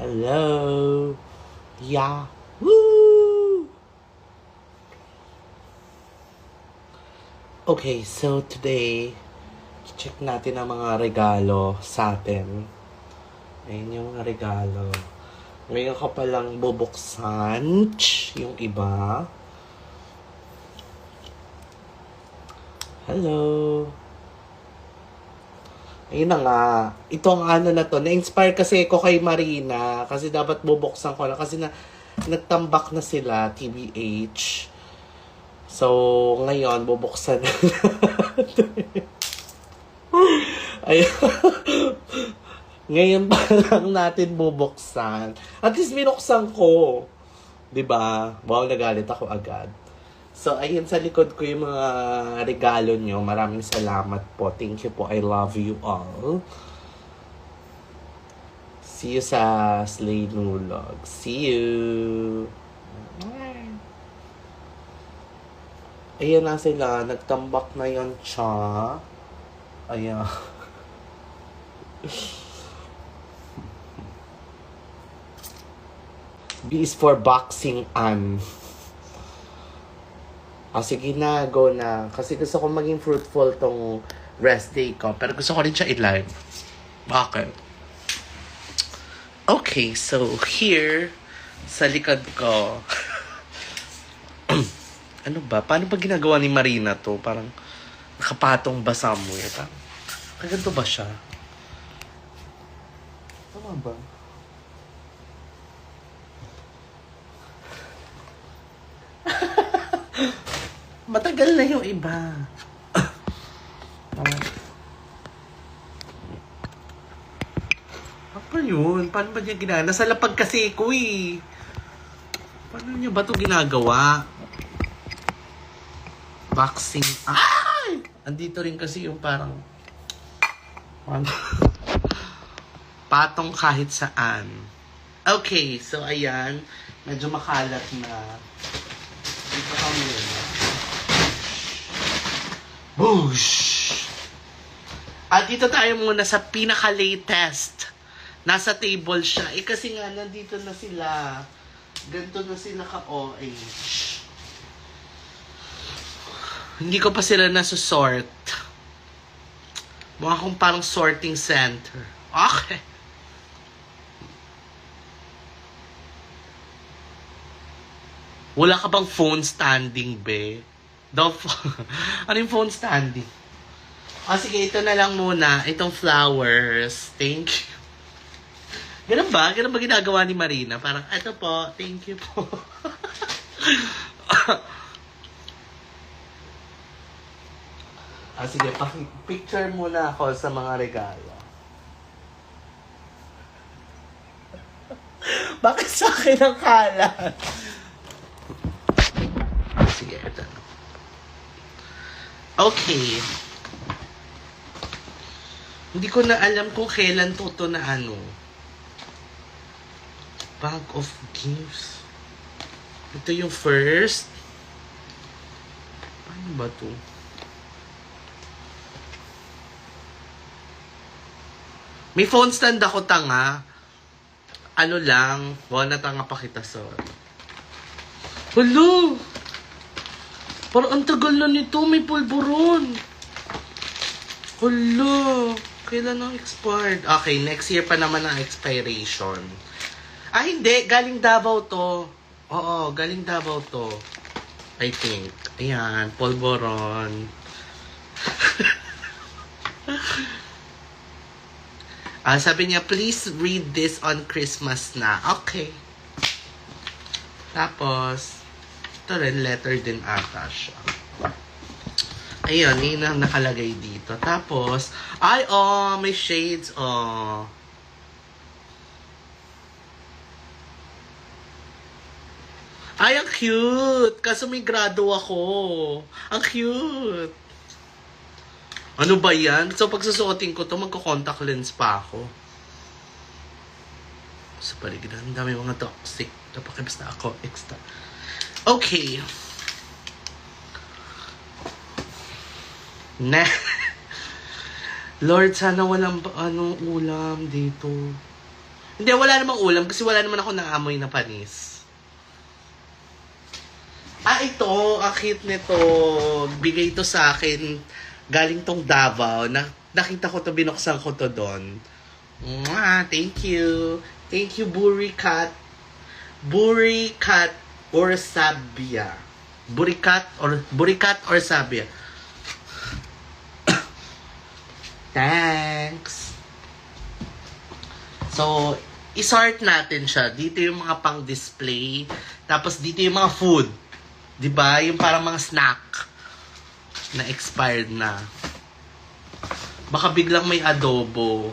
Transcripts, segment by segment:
Hello. Yeah. Woo! Okay, so today, check natin ang mga regalo sa atin. Ayun yung mga regalo. Ngayon ko palang bubuksan yung iba. Hello. Ayun na nga. Itong ano na to, na-inspire kasi ko kay Marina. Kasi dapat bubuksan ko na. Kasi nagtambak na sila, TBH. So, ngayon, bubuksan na natin. Ayun. Ngayon pa lang natin bubuksan. At least binuksan ko. 'Di ba? Wow, nagalit ako agad. So, ayun sa likod ko yung mga regalo nyo. Maraming salamat po. Thank you po. I love you all. See you sa Slay Nulog. See you. Ayan na sila. Nagtambak na yon siya. Ayan. B is for boxing Ann. Sige na, go na. Kasi gusto ko maging fruitful tong rest day ko. Pero gusto ko rin siya i-live. Bakit? Okay, so here, sa likod ko. Ano ba? Paano ba ginagawa ni Marina to? Parang nakapatong ba somewhere? Kaganto ba siya? Tama ba? Matagal na yung iba. Apa yun? Paano ba niya ginagawa? Nasa lapag kasi ko eh. Paano niya ba ito ginagawa? Boxing. Ay! Andito rin kasi yung parang patong kahit saan. Okay, so ayan. Medyo makalat na. Dito kami yun. Boosh! At dito tayo muna sa pinaka-latest. Nasa table siya. Kasi nga, nandito na sila. Ganito na sila ka-OH. Hindi ko pa sila nasusort. Mukha akong parang sorting center. Okay. Wala ka bang phone standing, be? Ano yung phone standing? Sige, ito na lang muna. Itong flowers. Thank you. Ganun ba? Ganun ba ginagawa ni Marina? Parang, ito po. Thank you po. Sige, picture muna ako sa mga regalo. Bakit sa akin ang kalat? Sige, ito. Okay. Hindi ko na alam kung kailan to na ano. Bag of gifts. Ito yung first. Paano ba to? May phone stand ako, tanga. Ano lang. Wala na tanga pa kita, sorry. Hello! Parang ang tagal na nito. May pulburon. Hello! Kailan ang expired? Okay, next year pa naman ang expiration. Hindi. Galing Davao to. Oo, galing Davao to. I think. Ayan, pulburon. Sabi niya, please read this on Christmas na. Okay. Tapos, ito rin, letter din ata siya. Ayun, yun ang nakalagay dito. Tapos, may shades, Ay, ang cute! Kaso may grado ako. Ang cute! Ano ba yan? So, pag susuotin ko to, magko-contact lens pa ako. Sa paligiran, ang dami mga toxic. Napakibas na ako. Extra. Okay. Lord, sana walang ulam dito. Hindi, wala namang ulam kasi wala naman ako naamoy na panis. Ito, ang cute nito. Bigay ito sa akin. Galing tong Davao. Nakita ko to, binuksan ko to doon. Thank you. Thank you, Burikat. Burikat or Sabia. Burikat or Sabia. Thanks. So, isort natin siya. Dito yung mga pang-display. Tapos dito yung mga food. 'Di ba? Yung parang mga snack na expired na. Baka biglang may adobo.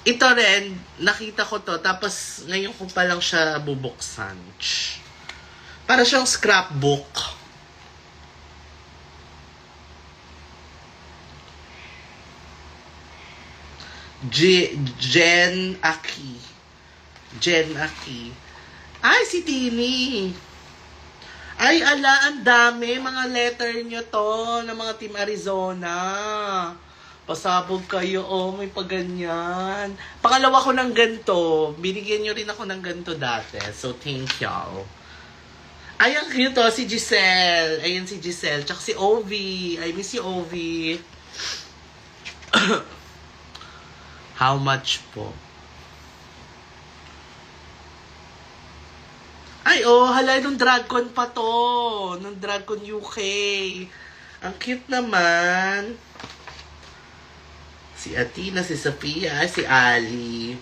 Ito rin, nakita ko to. Tapos ngayon ko pa lang siya bubuksan. Para siyang scrapbook. Jen Aki. Ay, si Tini. Ay, ala, ang dami. Mga letter nyo to ng mga Team Arizona. Pasabog kayo, may paganyan. Pangalawa ko ng ganito. Binigyan nyo rin ako ng ganito dati. So, thank y'all. Ay, ang cute to, si Giselle. Ayan si Giselle. Tsaka si Ovi. I miss you, Ovi. How much po? Ay, hala, nung DragCon pa to. Nung DragCon UK. Ang cute naman. Si Atina, si Sophia, si Ali.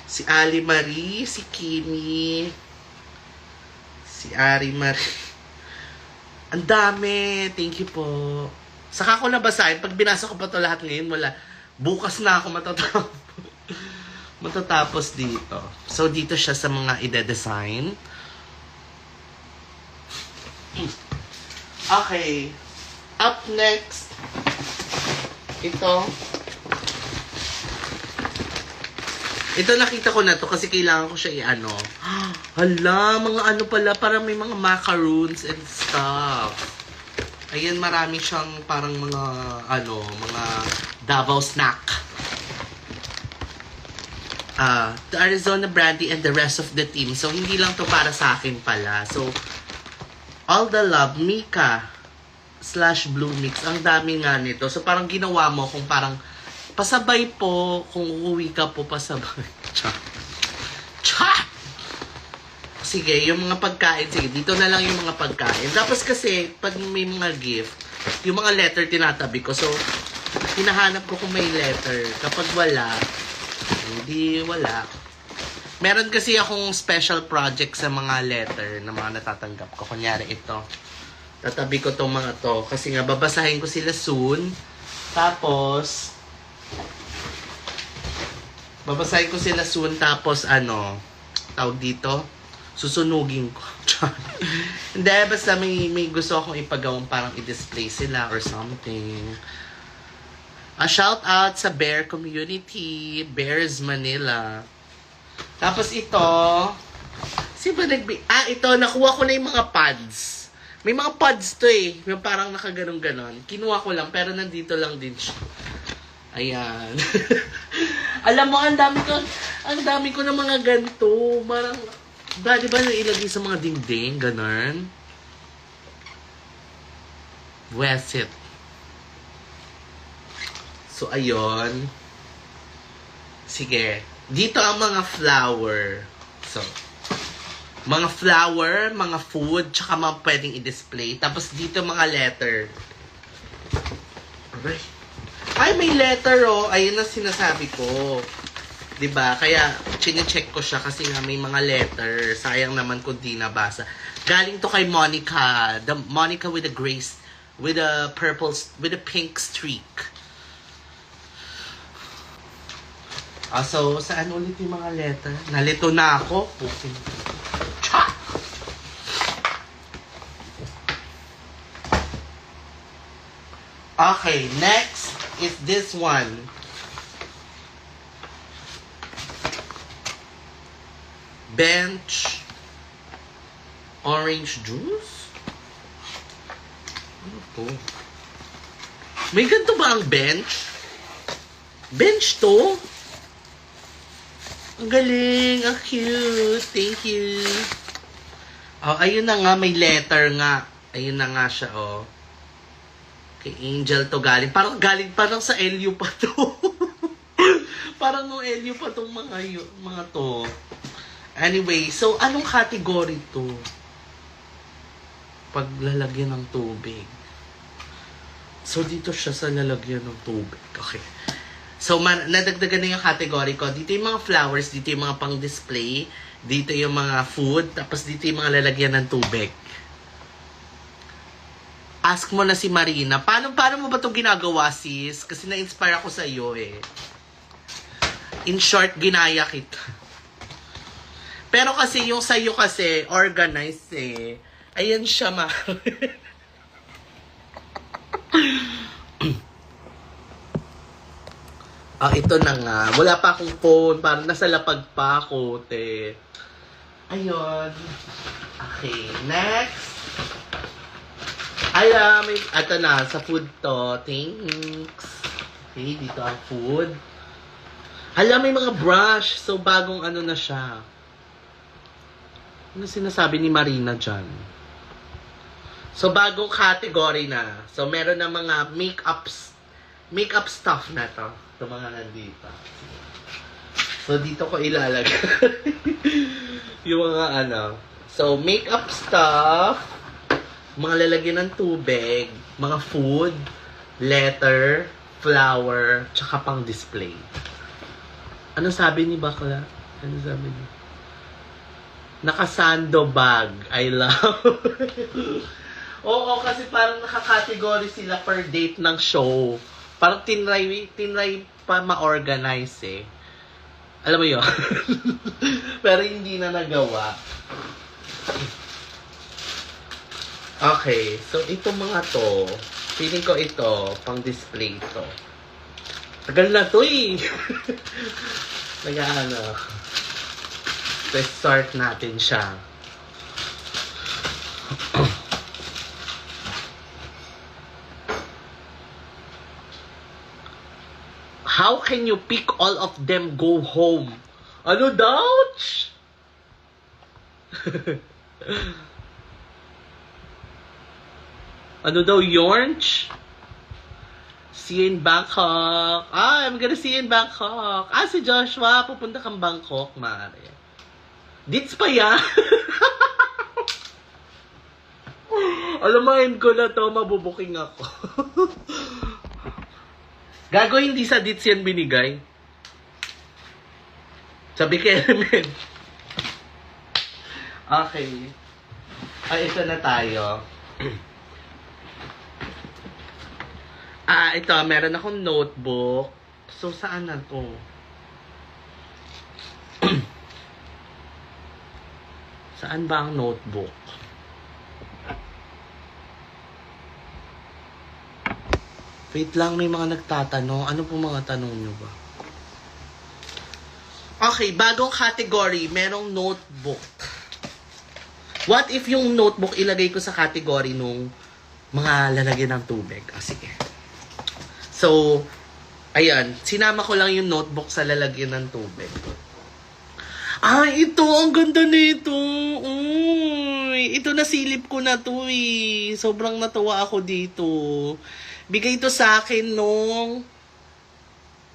Si Ali Marie, si Kimi. Si Ari Marie. Ang dami. Thank you po. Saka ko nabasahin. Pag binasa ko pa to lahat ngayon, wala. Bukas na ako matatapos dito. So, dito siya sa mga ide-design. Okay. Up next. Ito nakita ko na to kasi kailangan ko siya i-ano. Hala, mga ano pala, parang may mga macaroons and stuff. Ayan, marami siyang parang mga Davao snack. The Arizona Brandy and the rest of the team. So, hindi lang to para sa akin pala. So, all the love, Mika / Blue Mix. Ang dami nga nito. So, parang ginawa mo kung parang pasabay po, kung uuwi ka po, pasabay. Cha! Sige, yung mga pagkain, sige, dito na lang yung mga pagkain. Tapos kasi, pag may mga gift, yung mga letter tinatabi ko. So, hinahanap ko kung may letter. Kapag wala, hindi wala. Meron kasi akong special project sa mga letter na mga natatanggap ko. Kunyari ito. Tatabi ko tong mga to. Kasi nga, babasahin ko sila soon. Tapos, tawag dito, susunugin ko. Hindi, basta may gusto akong ipagawang parang i-display sila or something. A shout out sa Bear community, Bears Manila. Tapos ito, ito, nakuha ko na yung mga pads. May mga pads to eh. Yung parang nakaganon-ganon. Kinuha ko lang, pero nandito lang din siya. Ayan. Alam mo, ang dami ko ng mga ganito. Parang, di ba nailagay sa mga dingding? Ganon. Wesit. So, ayun. Sige. Dito ang mga flower. So, mga flower, mga food, tsaka mga pwedeng i-display. Tapos dito mga letter. Ay, may letter Ayun na sinasabi ko. 'Di ba? Kaya, chine-check ko siya kasi nga may mga letter. Sayang naman kung di nabasa. Galing to kay Monica. The Monica with a pink streak. So, saan ulit yung mga letter? Nalito na ako. Cha! Okay, next is this one. Bench orange juice? Ano to? May ganito ba ang bench? Bench to? Ang galing, ang cute. Thank you. Oh, ayun na nga, may letter nga. Ayun na nga siya, oh. Kay Angel to galing. Parang sa LU pa to. Parang no LU pa tong mga to. Anyway, so anong category to? Paglalagyan ng tubig. So dito siya sa lalagyan ng tubig. Okay. So, nadagdagan na yung category ko. Dito yung mga flowers, dito yung mga pang-display, dito yung mga food, tapos dito yung mga lalagyan ng tubig. Ask mo na si Marina, paano mo ba itong ginagawa, sis? Kasi na-inspire ako sa iyo eh. In short, ginaya kita. Pero kasi yung sa iyo kasi, organized eh. Ayan siya, ito na nga. Wala pa akong phone. Parang nasa lapag pa ako, te. Ayun. Okay, next. Ito na. Sa food to. Thanks. Okay, dito ang food. Hala, may mga brush. So, bagong ano na siya. Ano sinasabi ni Marina dyan? So, bagong category na. So, meron na mga makeup stuff na to. Ito mga nandito. So, dito ko ilalagay. yung mga ano. So, makeup stuff. Mga lalagyan ng tubig. Mga food. Letter. Flower. Tsaka pang display. Ano sabi ni Bakla? Ano sabi niya? Nakasando bag. I love. Oo, kasi parang nakakategory sila per date ng show. Parang tinry pa ma-organize eh. Alam mo yun? Pero hindi na nagawa. Okay, so itong mga to, feeling ko ito, pang display to. Tagal na to eh. Nag-ano. So, start natin siya. How can you pick all of them go home? Ano daw? Ano daw, Yornch? See you in Bangkok. I'm gonna see you in Bangkok. Si Joshua, pupunta kang Bangkok, mare. Dits pa yan? Alamahin ko na to, mabubuking ako. Gago, hindi sa dits yan binigay. Sabi kay Element. Okay. Ito na tayo. Ito, meron akong notebook. So, saan na to? Saan ba ang notebook? Wait lang, may mga nagtatanong. Ano po mga tanong nyo ba? Okay, bagong category. Merong notebook. What if yung notebook ilagay ko sa category nung mga lalagyan ng tubig? Sige. So, ayan. Sinama ko lang yung notebook sa lalagyan ng tubig. Ito. Ang ganda nito. Uy, ito nasilip ko na to eh. Sobrang natuwa ako dito. Bigay ito sa akin nung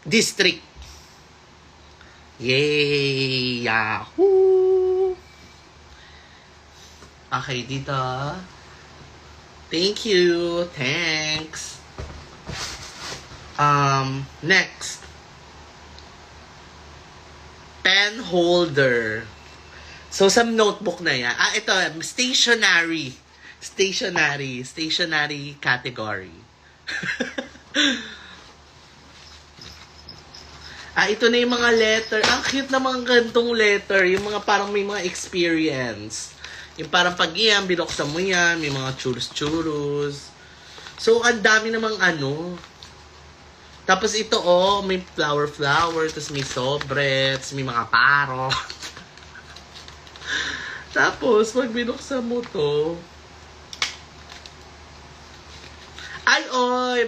district. Yay! Yahoo! Okay, dito. Thank you. Thanks. Next. Pen holder. So, sa notebook na yan. Ito. Stationery. Stationery category. Ito na yung mga letter. Ang cute na mga gantong letter. Yung mga parang may mga experience. Yung parang pag iyan, binuksan mo yan. May mga churros. So, ang dami namang ano. Tapos ito, may flower. Tapos may sobrets. May mga parot. Tapos, pag binuksan mo to,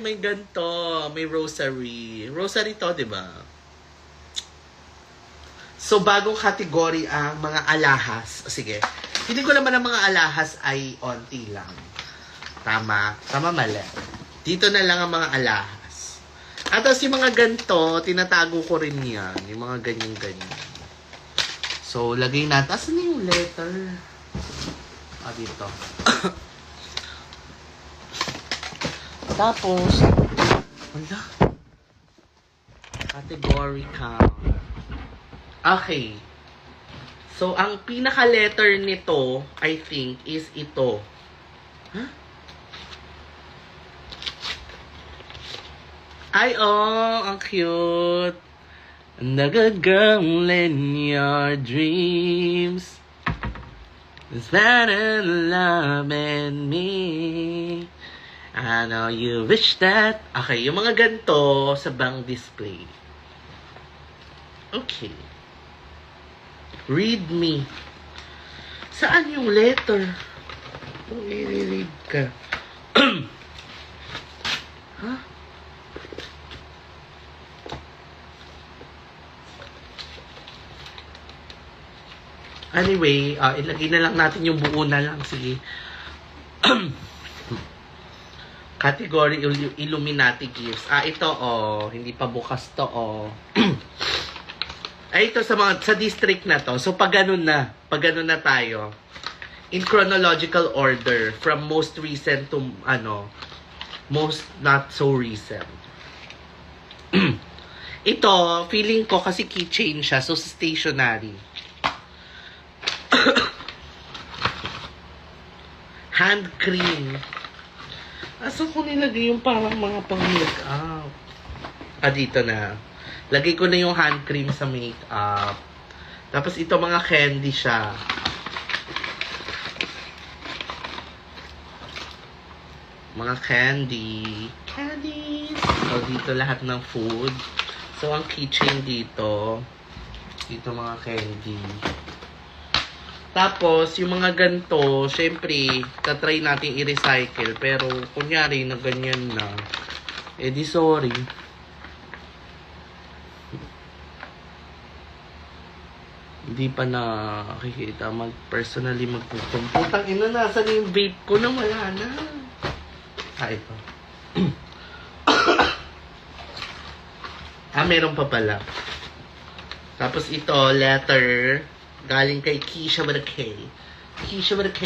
may ganito. May rosary. Rosary to, diba? So, bagong category ang mga alahas. Sige. Hindi ko naman ang mga alahas ay onti lang. Tama. Tama, mali. Dito na lang ang mga alahas. At tapos yung mga ganito, tinatago ko rin yan. Yung mga ganyan-ganyan. So, lagay natin. Asan na yung letter? Dito. Tapos, wala. Category count. Okay. So, ang pinaka-letter nito, I think, is ito. Huh? Ay, oh, ang cute. Nagagirl in your dreams. There's better love in me. I know you wish that. Okay, yung mga ganito sa bank display. Okay. Read me. Saan yung letter? Kung i-read ka. Huh? Anyway, ilagay na lang natin yung buo na lang. Sige. Category Illuminati gifts. Ito, hindi pa bukas to, ito sa district na to. So, pag ganun na tayo. In chronological order, from most recent to, most not so recent. Ito, feeling ko kasi keychain siya, so stationary. Hand cream. Asa ko nilagay yung parang mga pang-makeup? Dito na. Lagay ko na yung hand cream sa makeup. Tapos ito mga candy siya. Mga candy. Candies! So, dito lahat ng food. So, ang keychain dito. Dito mga candy. Tapos, yung mga ganito, syempre, tatry natin i-recycle. Pero, kunyari, na ganyan na. Eh, di sorry. Hindi pa nakikita personally magpupunta. Putang ina, nasa na yung vape ko na wala na. Ito. Meron pa pala. Tapos ito, letter. Galing kay Keisha with a K. Keisha with a K.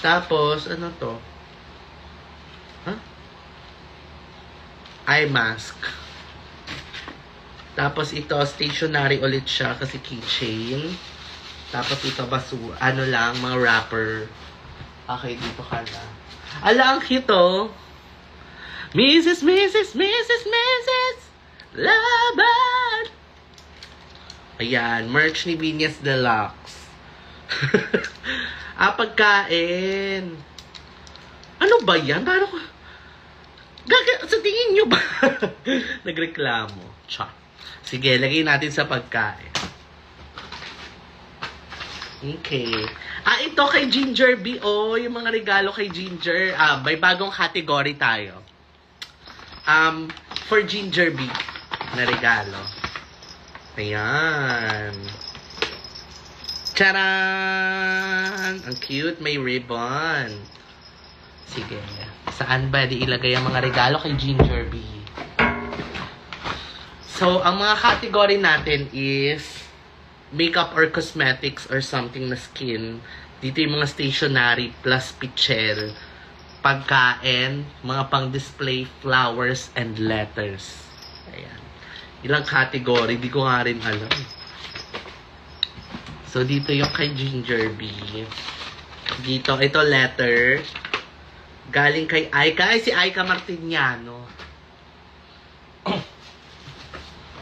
Tapos, ano to? Eye mask. Tapos ito, stationary ulit siya kasi keychain. Tapos ito, mga wrapper. Okay, dito ka na. Ala, ang cute, oh. Mrs. Laban! Ayan, merch ni Vinyas Deluxe. Pagkain. Ano ba yan? Paano ko? Sa tingin nyo ba? Nagreklamo. Cha. Sige, lagay natin sa pagkain. Okay. Ito kay Ginger B. Yung mga regalo kay Ginger. May bagong category tayo. For Ginger B na regalo. Ayan. Charan! Ang cute, may ribbon. Sige. Saan ba ilagay ang mga regalo kay Ginger B? So, ang mga category natin is makeup or cosmetics or something na skin. Dito yung mga stationery plus pichel. Pagkain, mga pang-display, flowers, and letters. Ayan. Ilang category, di ko nga rin alam. So, dito yung kay Ginger B. Dito, ito letter. Galing kay Aika. Ay, si Aika Martiniano.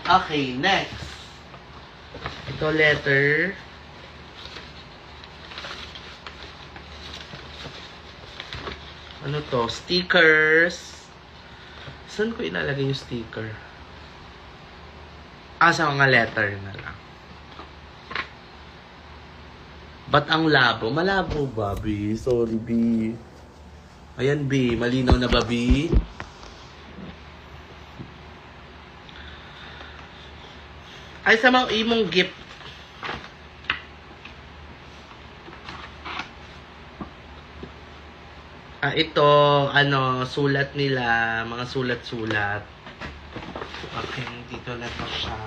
Okay, next. Ito letter. Ano to? Stickers. Saan ko ilalagay yung sticker? Sa mga letter na lang. Ba't ang labo? Malabo ba, B? Sorry, B. Ayan, B. Malinaw na ba, B? Ay, sa mga imong gift. Ito, sulat nila. Mga sulat-sulat. Okay, dito na to siya.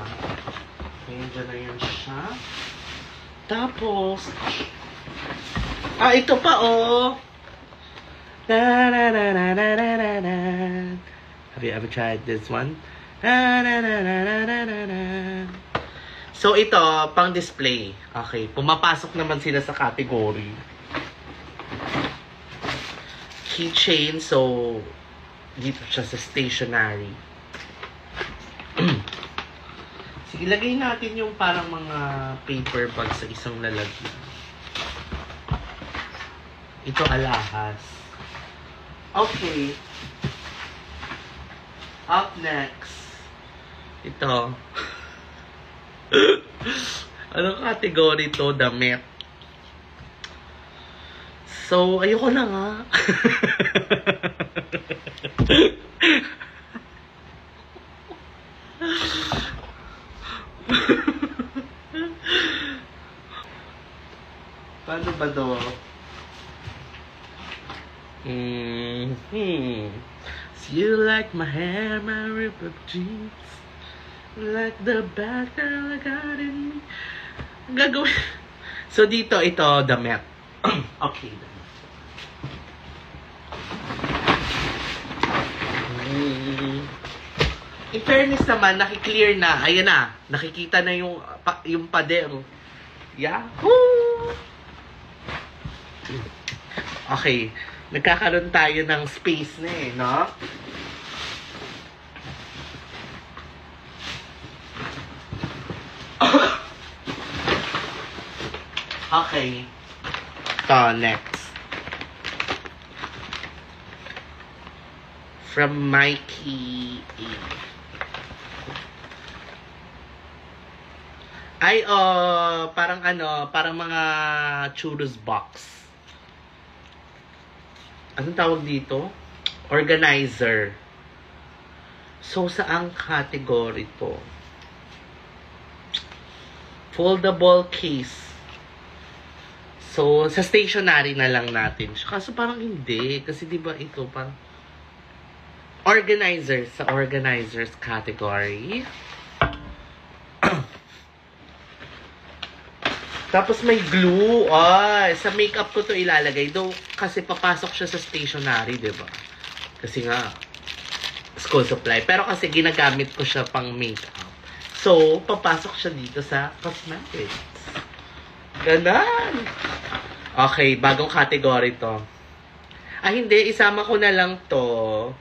Okay, dyan na yun siya. Tapos, ito pa, oh. Na, na, na, na, na, na, na, na. Have you ever tried this one? Na, na, na, na, na, na, na, na. So, ito, pang display. Okay, pumapasok naman sila sa category. Keychain, so, dito siya sa stationery. Sige, lagay natin yung parang mga paper bag sa isang lalagyan. Ito alahas. Okay. Up next. Ito. Anong category to? Damit. So, ayoko na nga. Paano ba do? So you like my hair, my ripped up jeans, like the bad girl I got in me. Gagawin. So dito, ito, damit. Okay, damit. In fairness naman, nakiklear na. Ayan na. Nakikita na yung pader. Yahoo! Okay. Nagkakaroon tayo ng space na eh, no? Okay. So, next. From Mikey A. Ay, parang parang mga churros box. Anong tawag dito? Organizer. So, saang category to? Foldable case. So, sa stationery na lang natin. Kaso parang hindi. Kasi diba ito parang organizer sa organizers category. Tapos may glue. Sa makeup ko to ilalagay. Though, kasi papasok siya sa stationery, diba? Kasi nga, school supply. Pero kasi ginagamit ko siya pang makeup. So, papasok siya dito sa cosmetics. Ganon. Okay, bagong category to. Hindi. Isama ko na lang to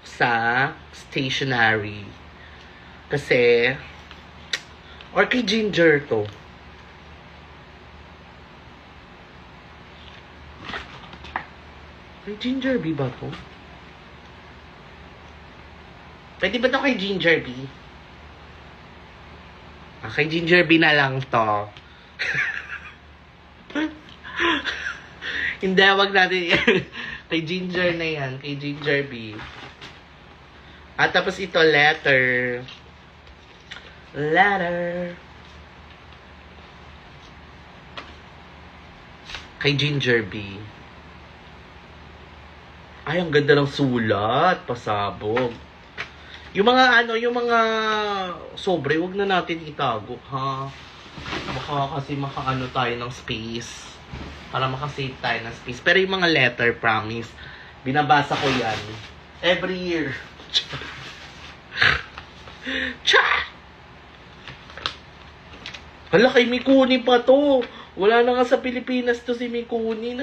sa stationery. Kasi, or kay Ginger to. Kay Ginger B ba to? Pwede ba to kay Ginger B? Kay Ginger B na lang to. Hindi, wag natin. Kay Ginger na yan. Kay Ginger B. At tapos ito, letter. Letter. Kay Ginger B. Ay, ang ganda ng sulat. Pasabog. Yung mga yung mga sobre, wag na natin itago, ha? Baka kasi makaano tayo ng space. Para makasave tayo ng space. Pero yung mga letter, promise. Binabasa ko yan. Every year. Cha! Hala, kay Mikuni pa to. Wala na nga sa Pilipinas to si Mikuni.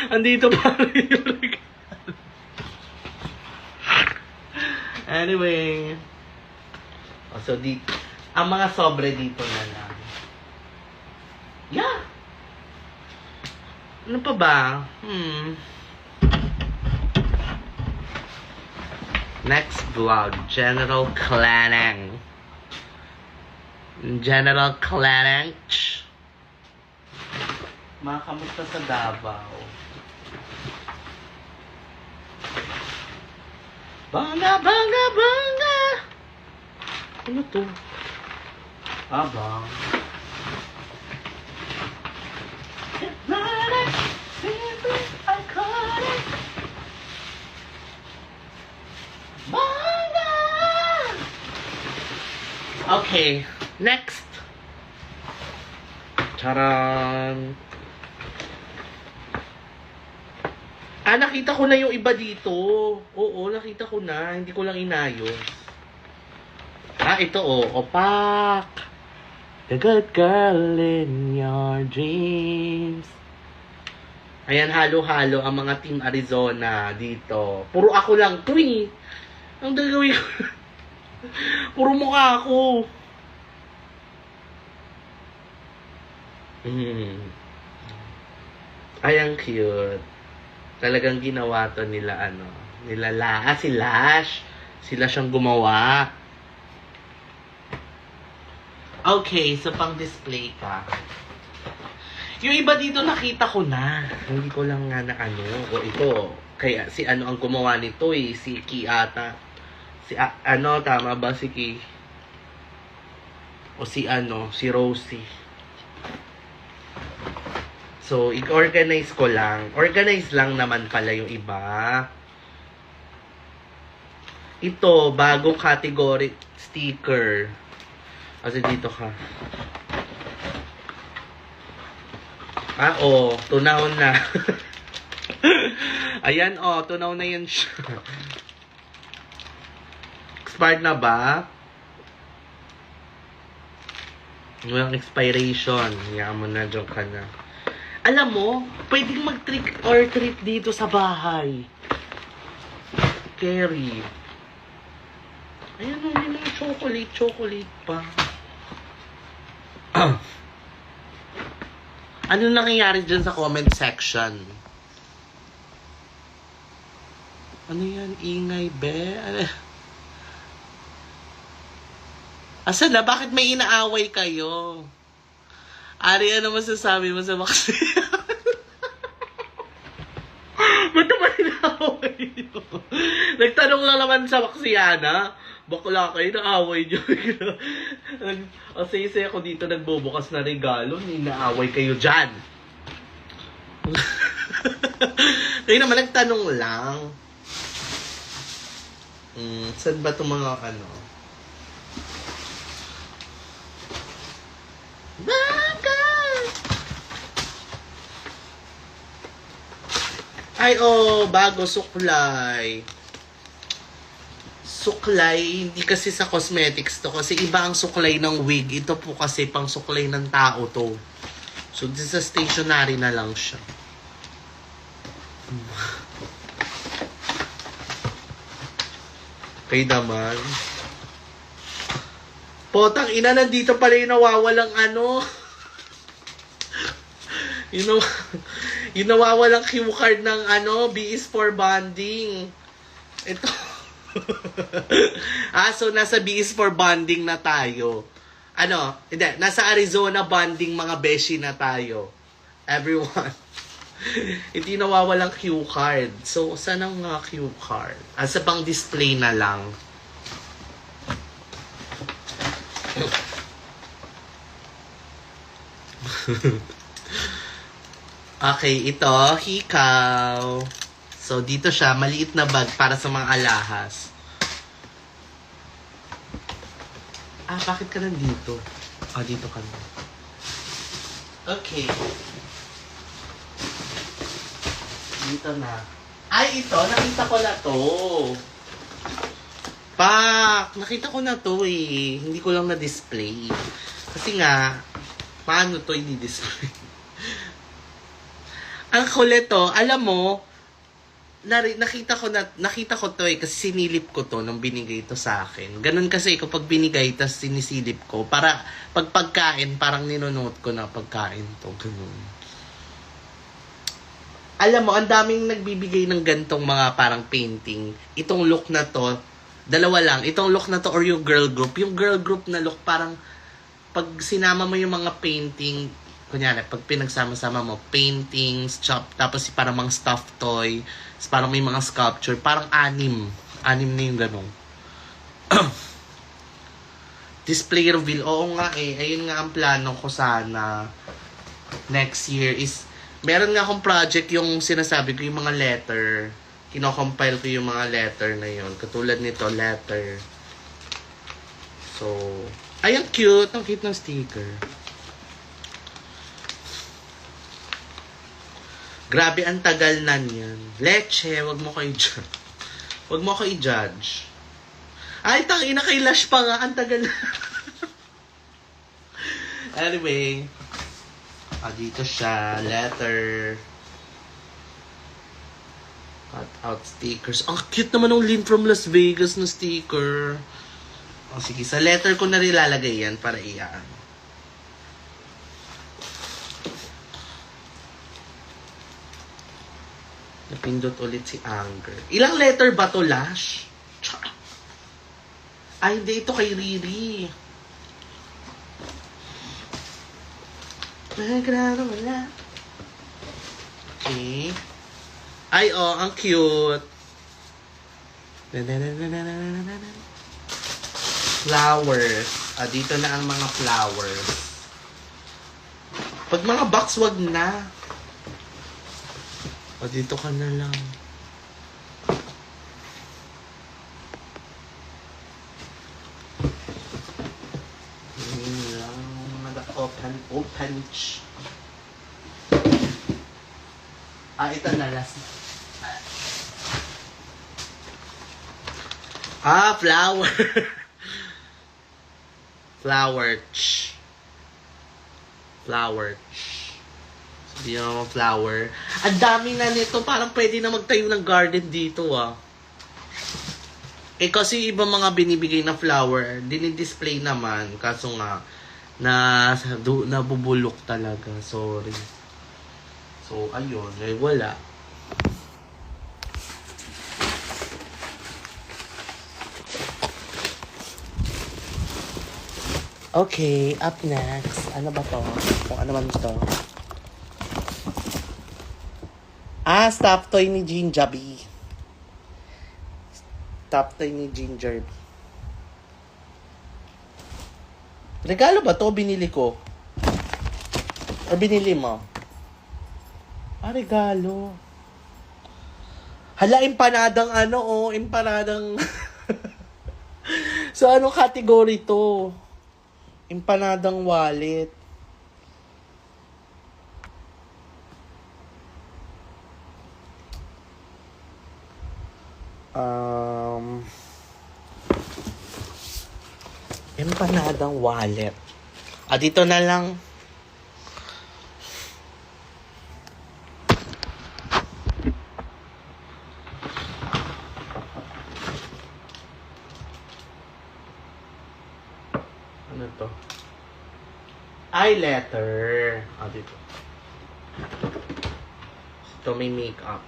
Andito pa rin yung regalo. Anyway. So, ang mga sobre dito na lang. Yeah! Ano pa ba? Next vlog, General Clanang. General Clanang. Mga kamusta sa Davao? Banga, banga, banga! Ano to? Aba. Okay, next. Charan. Nakita ko na yung iba dito. Oo, nakita ko na. Hindi ko lang inayos. Ito opak. The good girl in your dreams. Ayan, halo-halo ang mga Team Arizona dito. Puro ako lang to eh. Ang gagawin ko. Puro mukha ako. Ay, ang cute. Talagang ginawa to nila, si Lash. Sila siyang gumawa. Okay, so pang display ka. Yung iba dito nakita ko na. Hindi ko lang nga na o ito. Kaya si ang gumawa nito eh. Si Ki ata. Si tama ba si Ki? O si si Rosie. So, i-organize ko lang. Organize lang naman pala yung iba. Ito, bagong category sticker. Kasi dito ka. Tunaw na. Ayan, tunaw na yun siya. Expired na ba? Walang expiration. Hayaan mo na, joke ka na. Alam mo, pwedeng mag-trick or treat dito sa bahay. Carry. Ayan, may mga chocolate pa. Ano nangyayari dyan sa comment section? Ano yan? Ingay, be? Asan na? Bakit may inaaway kayo? Ari, ano masasabi mo sa vaccine? Ba't naman inaaway nyo? Nagtanong lang naman sa vaksiyana. Bakla kayo, naaway nyo. Ang say ako dito, nagbubukas na regalo. Inaaway kayo dyan. Kayo naman, nagtanong lang. Saan ba itong mga Ay, bago, suklay. Suklay, hindi kasi sa cosmetics to. Kasi iba ang suklay ng wig. Ito po kasi pang suklay ng tao to. So, this is stationary na lang siya. Kayo naman. Potang ina, nandito pala yung nawawalang yung nawawalang cue card ng B is for bonding. Ito. So nasa B is for bonding na tayo. Hindi, nasa Arizona bonding mga beshi na tayo. Everyone. Hindi nawawalang cue card. So, saan ang cue card? Sa pang display na lang. Okay, ito, hikaw. So, dito siya, maliit na bag para sa mga alahas. Bakit ka nandito? Dito ka na. Okay. Dito na. Ito, nakita ko na to. Nakita ko na to eh. Hindi ko lang na-display. Kasi nga, paano to i-display? Ang kulit to, alam mo, nakita ko to eh, kasi sinilip ko to nung binigay to sa akin. Ganun kasi kapag binigay, tas sinisilip ko, para pag pagkain, parang ninonote ko na pagkain to. Ganun. Alam mo, ang daming nagbibigay ng gantong mga parang painting. Itong look na to, dalawa lang. Itong look na to or yung girl group. Yung girl group na look, parang pag sinama mo yung mga painting, kunyari, pag pinagsama-sama mo, paintings, tapos parang mga stuffed toy, parang may mga sculpture, parang anim. Anim na yung ganun. Display reveal. Oo nga eh. Ayun nga ang plano ko sana. Next year is, meron nga akong project yung sinasabi ko, yung mga letter. Kino-compile ko yung mga letter na yun. Katulad nito, letter. So, ay, ang cute. Ang cute ng sticker. Grabe, ang tagal na niyan. Leche, wag mo kayo judge. Wag mo kayo i-judge. Ay, tangina kay Lash pa nga. Ang tagal na. Anyway. Dito siya. Letter. Cut out stickers. Ang cute naman ng Lynn from Las Vegas na sticker. Sige, sa letter ko na nilalagay yan para iyaan. Napindot ulit si Anger. Ilang letter ba to, Lash? Ay, hindi. Ito kay Riri. Wala. Okay. Ay, oh, ang cute. Flowers. Dito na ang mga flowers. Pag mga box, wag na. Dito ka na lang. Open. Ito na last. Flower. Flower. Sabi naman flower. Ang dami na nito. Parang pwede na magtayo ng garden dito, kasi ibang mga binibigay na flower, dinidisplay naman. Kaso nga, nabubulok talaga. Sorry. So, ayun. Wala. Okay, up next. Ano ba to? Kung ano man to. Stop toy ni Ginger B. Stop toy ni Ginger B. Regalo ba to? Binili ko. O binili mo? Regalo. Hala, empanadang empanadang. So, anong category to? Empanadang wallet. Empanadang wallet. Dito na lang. Ano to? Eyeliner. Dito. Ito may makeup.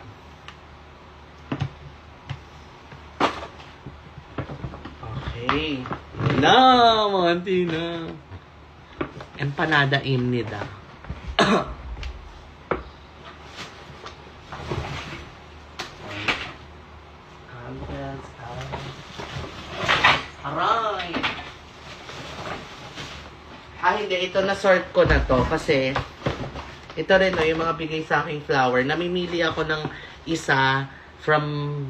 Okay. Na, mga tina. Empanada imnida. Aray. Hindi. Ito na-sort ko na to. Kasi, ito rin, yung mga bigay sa aking flower. Namimili ako ng isa from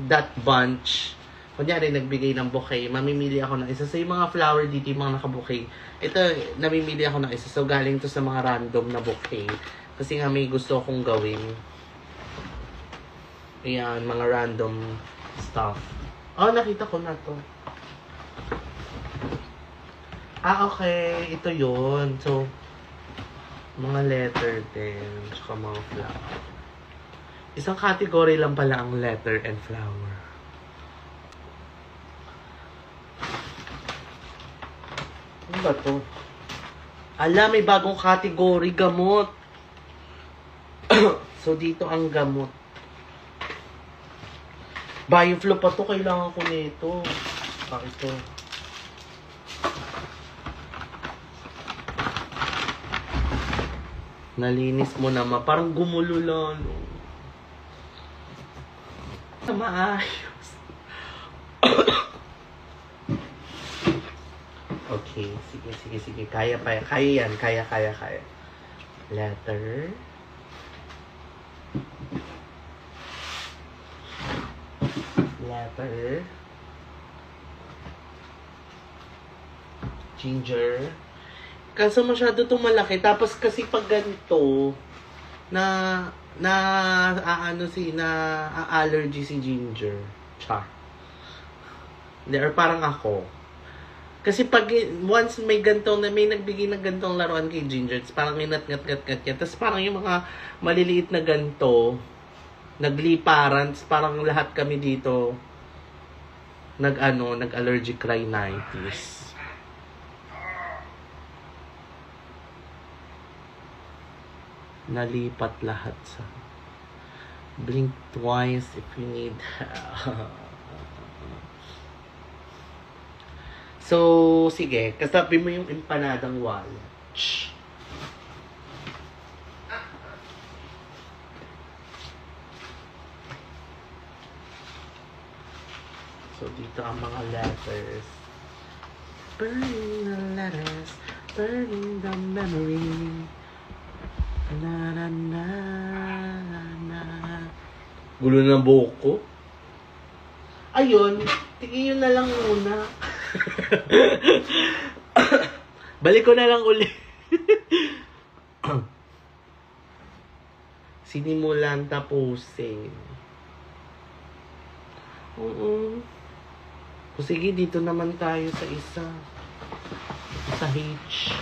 that bunch. Kunyari, nagbigay ng bouquet, mamimili ako ng isa. So, yung mga flower dito, yung mga naka-bouquet, ito, namimili ako ng isa. So, galing to sa mga random na bouquet. Kasi nga, may gusto akong gawin. Ayan, mga random stuff. Nakita ko na to. Okay. Ito yun. So, mga letter din. Tsaka mga flower. Isang category lang pala ang letter and flower. Ano ba to? May bagong category, gamot. So, dito ang gamot. Bioflow pa to, kailangan ko nito. Ito. Nalinis mo naman. Parang gumulo lang. Maayos. Okay. Okay, sige. Kaya pa yan. Kaya yan. Kaya. Letter. Ginger. Kaso masyado itong malaki. Tapos kasi pag ganito, allergy si Ginger. Char. Or parang ako. Kasi pag once may nagbigay ng gantong laruan kay Ginger, it's parang inat-ngat. Tapos parang yung mga maliliit na ganto, nagliparan, parang lahat kami dito nag-allergic rhinitis. Nalipat lahat sa blink twice if you need help. So, sige, kasabi mo yung empanadang wallet. So, dito ang mga letters. Burning the letters, burning the memory. Na. Gulo ng buhok ko. Ayun, tingin yun na lang muna. Balik ko na lang uli. Sinimulan tapusin. Oo. O sige, dito naman tayo sa isa. Sa H.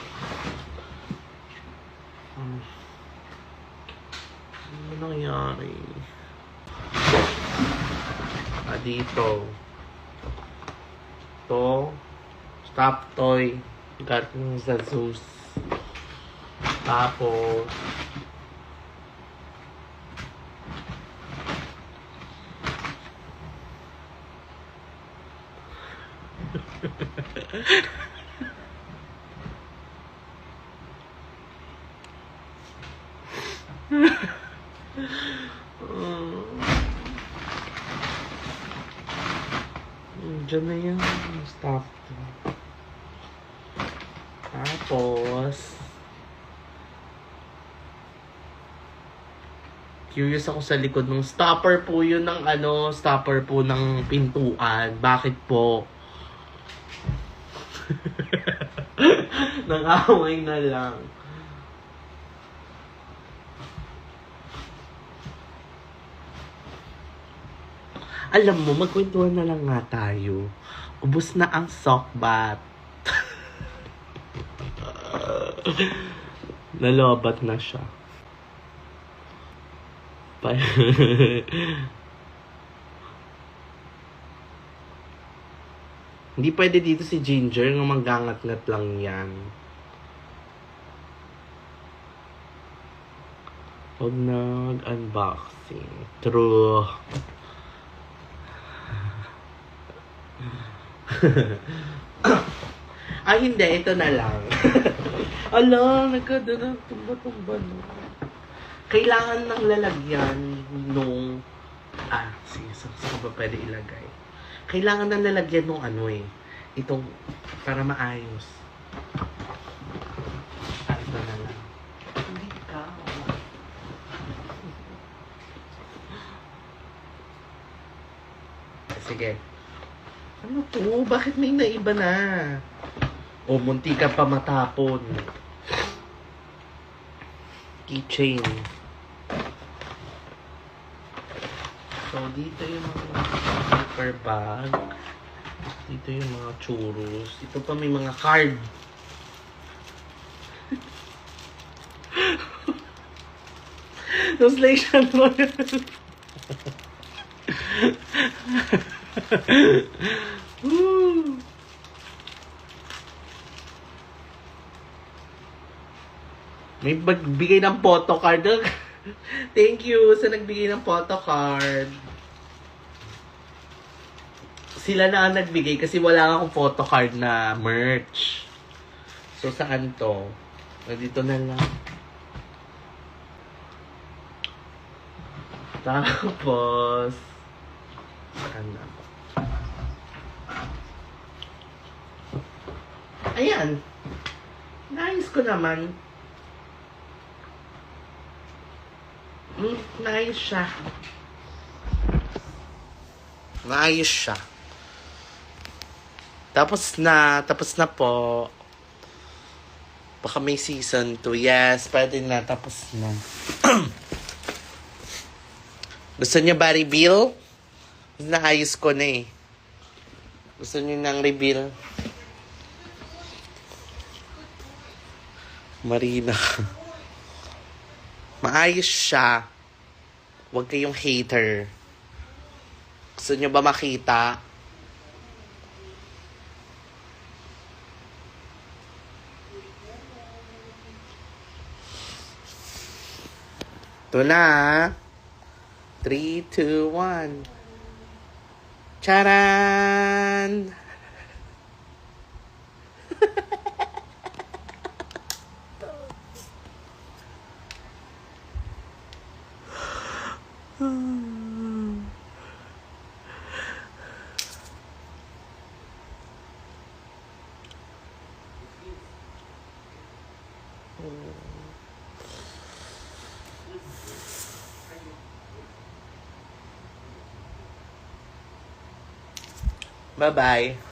Ano nangyari? Dito. To. Stop toy. Galing sa Zeus. Tapos. Diyan na yan. Stop. Tapos, curious ako sa likod ng stopper po yun ng stopper po ng pintuan. Bakit po? Nang-away na lang. Alam mo, magkwentuhan na lang nga tayo. Ubus na ang sock bath. Nalobat na siya. Hindi pwede dito si Ginger ng manggangat-ngat lang yan. Huwag nag-unboxing. True. Ay, hindi. Ito na lang. Ala, tumba-tumba no. Kailangan ng lalagyan nung... sige. Saan ba pwede ilagay? Kailangan ng lalagyan nung itong... Para maayos. Ito na lang. Hindi ka. Sige. Ano to? Bakit may naiba na? O, munti ka pa matapon. Keychain. So, dito yung mga paper bag. Dito yung mga churros. Ito pa may mga card. Translation mo. May magbigay ng photo card. Thank you sa nagbigay ng photo card. Sila na ang nagbigay kasi wala akong photo card na merch. So, saan to? Dito na lang. Tapos, saan na? Ayan. Naayos ko naman. Naayos siya. Naayos siya. Tapos na po. Baka may season 2. Yes, pwede na. Tapos na. Gusto niyo ba reveal? Naayos ko na eh. Gusto niyo ng reveal? Marina. Maayos siya. Huwag kayong hater. Gusto niyo ba makita? Ito na. 3, 2, 1. Charan! Bye-bye.